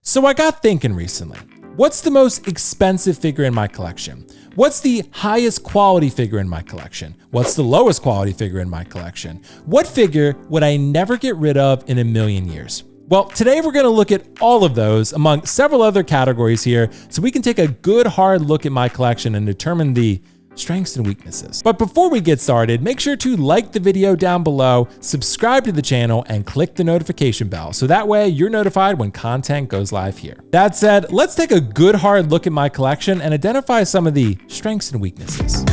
So I got thinking recently, what's the most expensive figure in my collection? What's the highest quality figure in my collection? What's the lowest quality figure in my collection? What figure would I never get rid of in a million years? Well, today we're gonna look at all of those among several other categories here so we can take a good hard look at my collection and determine the strengths and weaknesses. But before we get started, make sure to like the video down below, subscribe to the channel, and click the notification bell so that way you're notified when content goes live here. That said, let's take a good hard look at my collection and identify some of the strengths and weaknesses.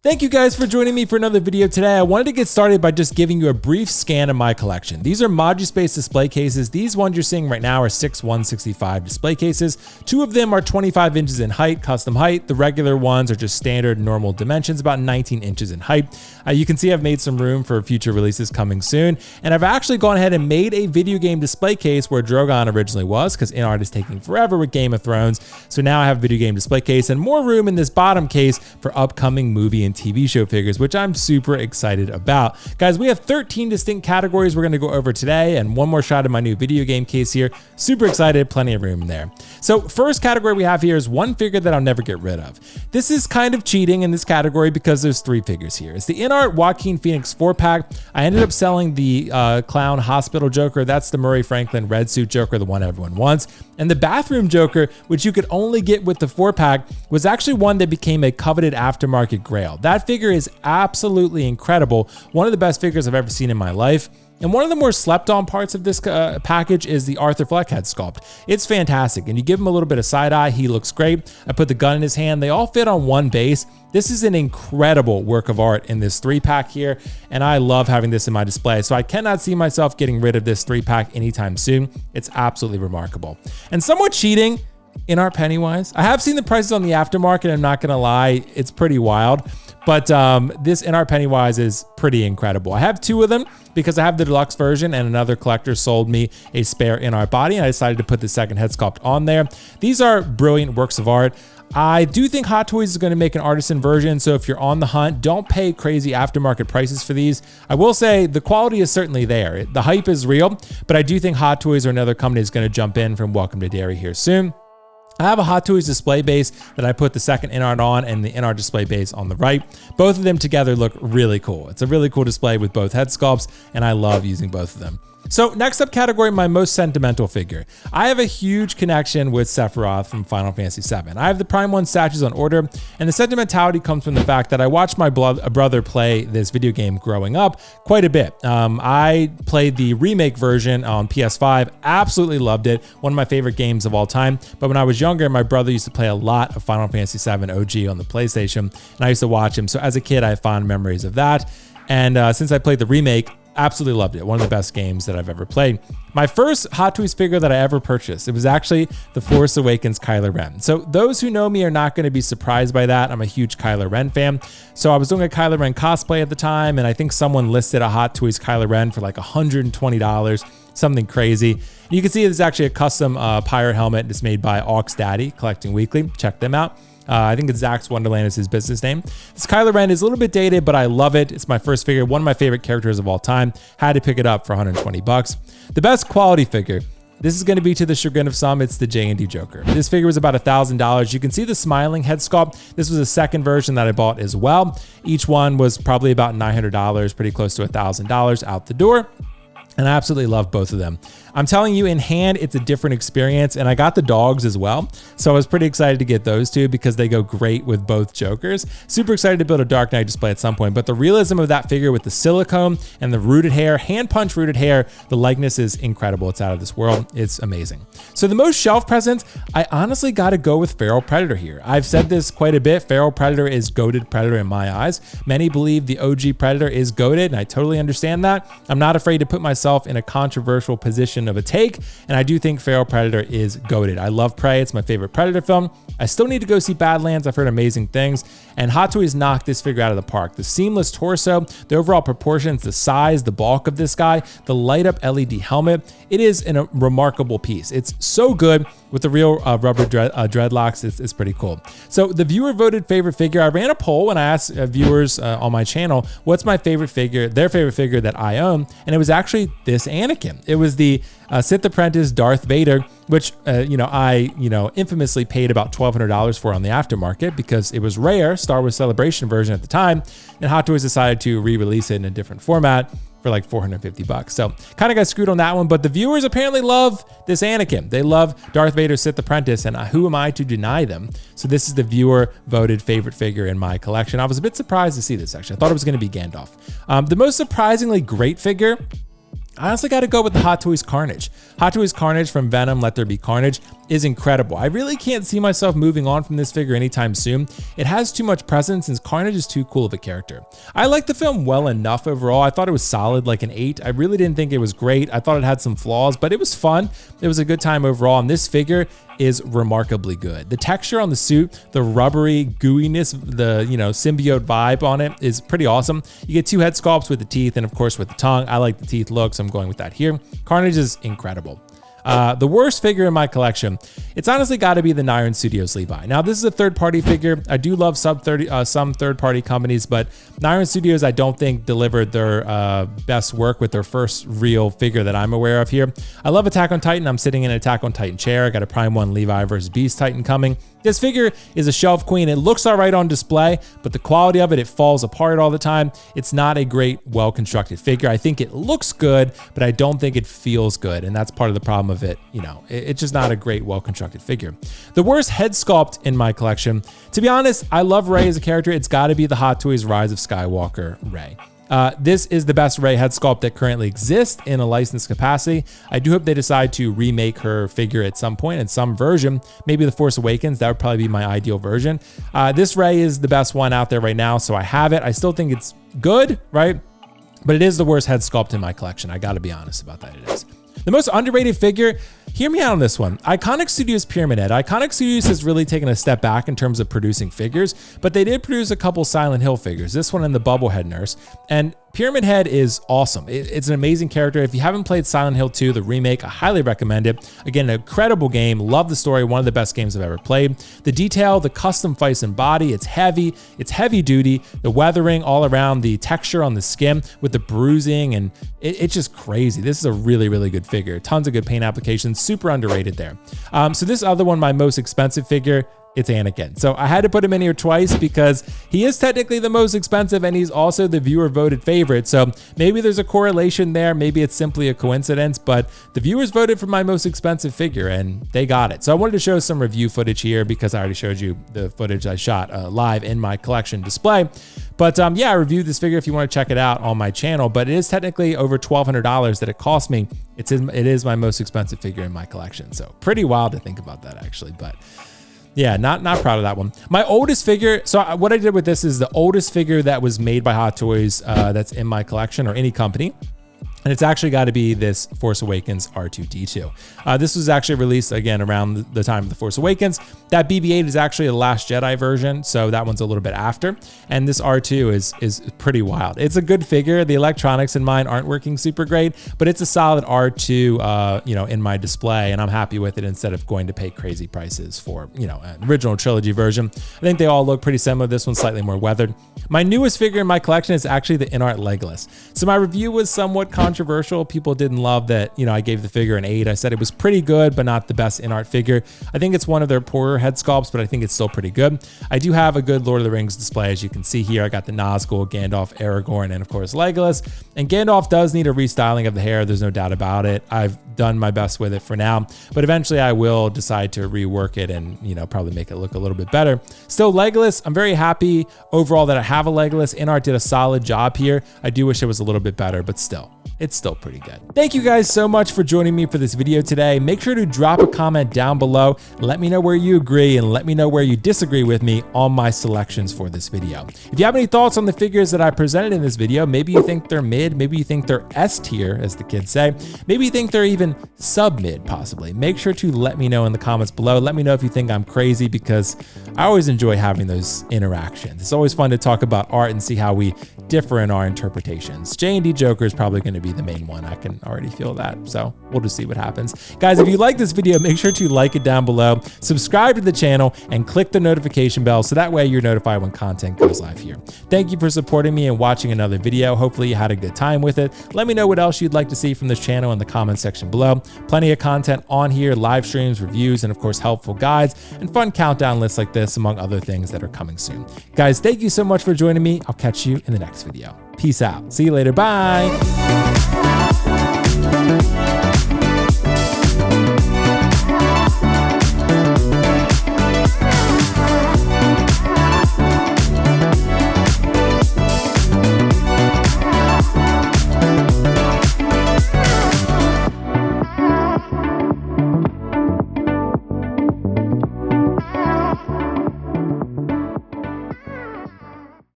Thank you guys for joining me for another video today. I wanted to get started by just giving you a brief scan of my collection. These are ModuSpace display cases. These ones you're seeing right now are 6'1" display cases. 2 of them are 25 inches in height, custom height. The regular ones are just standard normal dimensions, about 19 inches in height. You can see I've made some room for future releases coming soon. And I've actually gone ahead and made a video game display case where Drogon originally was, because InArt is taking forever with Game of Thrones. So now I have a video game display case and more room in this bottom case for upcoming movie and TV show figures, which I'm super excited about. Guys, we have 13 distinct categories we're gonna go over today, and one more shot of my new video game case here. Super excited, plenty of room there. So first category we have here is one figure that I'll never get rid of. This is kind of cheating in this category because there's 3 figures here. It's the InArt Joaquin Phoenix 4-pack. I ended up selling the Clown Hospital Joker. That's the Murray Franklin red suit Joker, the one everyone wants. And the Bathroom Joker, which you could only get with the 4-pack, was actually one that became a coveted aftermarket grail. That figure is absolutely incredible. One of the best figures I've ever seen in my life. And one of the more slept on parts of this package is the Arthur Fleck head sculpt. It's fantastic, and you give him a little bit of side eye, he looks great. I put the gun in his hand, they all fit on one base. This is an incredible work of art in this 3-pack here, and I love having this in my display. So I cannot see myself getting rid of this 3-pack anytime soon. It's absolutely remarkable. And somewhat cheating, InArt Pennywise. I have seen the prices on the aftermarket, I'm not gonna lie, it's pretty wild. But this InArt Pennywise is pretty incredible. I have 2 of them because I have the deluxe version and another collector sold me a spare InArt body, and I decided to put the second head sculpt on there. These are brilliant works of art. I do think Hot Toys is going to make an artisan version, so if you're on the hunt, don't pay crazy aftermarket prices for these. I will say the quality is certainly there. The hype is real, but I do think Hot Toys or another company is going to jump in from Welcome to Dairy here soon. I have a Hot Toys display base that I put the second InArt on and the InArt display base on the right. Both of them together look really cool. It's a really cool display with both head sculpts, and I love using both of them. So next up category, my most sentimental figure. I have a huge connection with Sephiroth from Final Fantasy VII. I have the Prime 1 statues on order, and the sentimentality comes from the fact that I watched my brother play this video game growing up quite a bit. I played the remake version on PS5, absolutely loved it. One of my favorite games of all time. But when I was younger, my brother used to play a lot of Final Fantasy VII OG on the PlayStation, and I used to watch him. So as a kid, I have fond memories of that. And since I played the remake, absolutely loved it. One of the best games that I've ever played. My first Hot Toys figure that I ever purchased, it was actually the Force Awakens Kylo Ren. So those who know me are not going to be surprised by that. I'm a huge Kylo Ren fan. So I was doing a Kylo Ren cosplay at the time, and I think someone listed a Hot Toys Kylo Ren for like $120, something crazy. And you can see there's actually a custom pirate helmet that's made by Aux Daddy Collecting Weekly. Check them out. I think it's Zach's Wonderland is his business name. This Kylo Ren is a little bit dated, but I love it. It's my first figure, one of my favorite characters of all time. Had to pick it up for 120 bucks. The best quality figure. This is going to be to the chagrin of some. It's the J&D Joker. This figure was about $1,000. You can see the smiling head sculpt. This was a second version that I bought as well. Each one was probably about $900, pretty close to $1,000 out the door. And I absolutely love both of them. I'm telling you, in hand, it's a different experience, and I got the dogs as well. So I was pretty excited to get those 2 because they go great with both Jokers. Super excited to build a Dark Knight display at some point, but the realism of that figure with the silicone and the rooted hair, hand punch rooted hair, the likeness is incredible. It's out of this world. It's amazing. So the most shelf presence, I honestly got to go with Feral Predator here. I've said this quite a bit. Feral Predator is goated Predator in my eyes. Many believe the OG Predator is goated, and I totally understand that. I'm not afraid to put myself myself in a controversial position of a take, and I do think Feral Predator is goated. I love Prey. It's my favorite Predator film. I still need to go see Badlands. I've heard amazing things, and Hot Toys knocked this figure out of the park. The seamless torso, the overall proportions, the size, the bulk of this guy, the light up LED helmet. It is a remarkable piece. It's so good with the real rubber dreadlocks. It's pretty cool. So the viewer voted favorite figure. I ran a poll and I asked viewers on my channel, what's my favorite figure, their favorite figure that I own, and it was actually this Anakin. It was the Sith Apprentice Darth Vader, which I infamously paid about $1,200 for on the aftermarket because it was rare, Star Wars Celebration version at the time, and Hot Toys decided to re-release it in a different format for like $450. So kind of got screwed on that one, but the viewers apparently love this Anakin. They love Darth Vader Sith Apprentice, and who am I to deny them? So this is the viewer voted favorite figure in my collection. I was a bit surprised to see this, actually. I thought it was going to be Gandalf. The most surprisingly great figure, I honestly got to go with the Hot Toys Carnage. Hot Toys Carnage from Venom, Let There Be Carnage is incredible. I really can't see myself moving on from this figure anytime soon. It has too much presence and Carnage is too cool of a character. I liked the film well enough overall. I thought it was solid, like an 8. I really didn't think it was great. I thought it had some flaws, but it was fun. It was a good time overall, and this figure is remarkably good. The texture on the suit, the rubbery gooiness, the symbiote vibe on it is pretty awesome. You get 2 head sculpts with the teeth and of course with the tongue. I like the teeth look, so I'm going with that here. Carnage is incredible. The worst figure in my collection, it's honestly got to be the Nyron Studios Levi. Now, this is a third-party figure. I do love some third-party companies, but Nyron Studios, I don't think delivered their best work with their first real figure that I'm aware of here. I love Attack on Titan. I'm sitting in an Attack on Titan chair. I got a Prime 1 Levi versus Beast Titan coming. This figure is a shelf queen. It looks all right on display, but the quality of it falls apart all the time. It's not a great, well-constructed figure. I think it looks good, but I don't think it feels good, and that's part of the problem of it. It's just not a great, well-constructed figure. The worst head sculpt in my collection, to be honest, I love Rey as a character. It's got to be the Hot Toys Rise of Skywalker Rey. This is the best Rey head sculpt that currently exists in a licensed capacity. I do hope they decide to remake her figure at some point in some version. Maybe The Force Awakens, that would probably be my ideal version. This Rey is the best one out there right now, so I have it. I still think it's good, right? But it is the worst head sculpt in my collection. I gotta be honest about that, it is. The most underrated figure, hear me out on this one. Iconic Studios Pyramid Head. Iconic Studios has really taken a step back in terms of producing figures, but they did produce a couple Silent Hill figures, this one and the Bubblehead Nurse. And Pyramid Head is awesome. It's an amazing character. If you haven't played Silent Hill 2, the remake, I highly recommend it. Again, an incredible game. Love the story. One of the best games I've ever played. The detail, the custom face and body, it's heavy duty. The weathering all around, the texture on the skin with the bruising, and it's just crazy. This is a really, really good figure. Tons of good paint applications. Super underrated there. So this other one, my most expensive figure, it's Anakin. So I had to put him in here twice because he is technically the most expensive and he's also the viewer voted favorite. So maybe there's a correlation there. Maybe it's simply a coincidence, but the viewers voted for my most expensive figure and they got it. So I wanted to show some review footage here because I already showed you the footage I shot live in my collection display. But yeah, I reviewed this figure if you want to check it out on my channel, but it is technically over $1,200 that it cost me. It is my most expensive figure in my collection. So pretty wild to think about that actually, but yeah, not proud of that one. My oldest figure, so what I did with this is the oldest figure that was made by Hot Toys that's in my collection or any company. And it's actually got to be this Force Awakens R2-D2. This was actually released again around the time of the Force Awakens. That BB-8 is actually a Last Jedi version, so that one's a little bit after. And this R2 is pretty wild. It's a good figure. The electronics in mine aren't working super great, but it's a solid R2, in my display, and I'm happy with it instead of going to pay crazy prices for, an original trilogy version. I think they all look pretty similar. This one's slightly more weathered. My newest figure in my collection is actually the InArt Legolas. So my review was somewhat controversial. People didn't love that, I gave the figure an 8. I said it was pretty good, but not the best InArt figure. I think it's one of their poorer head sculpts, but I think it's still pretty good. I do have a good Lord of the Rings display. As you can see here, I got the Nazgul, Gandalf, Aragorn, and of course Legolas. And Gandalf does need a restyling of the hair. There's no doubt about it. I've done my best with it for now, but eventually I will decide to rework it and, probably make it look a little bit better. Still, Legolas, I'm very happy overall that I have a Legolas. InArt did a solid job here. I do wish it was a little bit better, but still. it's still pretty good. Thank you guys so much for joining me for this video today. Make sure to drop a comment down below. Let me know where you agree and let me know where you disagree with me on my selections for this video. If you have any thoughts on the figures that I presented in this video, maybe you think they're mid, maybe you think they're S tier, as the kids say, maybe you think they're even sub-mid possibly. Make sure to let me know in the comments below. Let me know if you think I'm crazy, because I always enjoy having those interactions. It's always fun to talk about art and see how we differ in our interpretations. J&D Joker is probably going to be the main one. I can already feel that. So we'll just see what happens. Guys, if you like this video, make sure to like it down below, subscribe to the channel, and click the notification bell so that way you're notified when content goes live here. Thank you for supporting me and watching another video. Hopefully you had a good time with it. Let me know what else you'd like to see from this channel in the comment section below. Plenty of content on here, live streams, reviews, and of course helpful guides and fun countdown lists like this, among other things that are coming soon. Guys, thank you so much for joining me. I'll catch you in the next video. Peace out. See you later. Bye.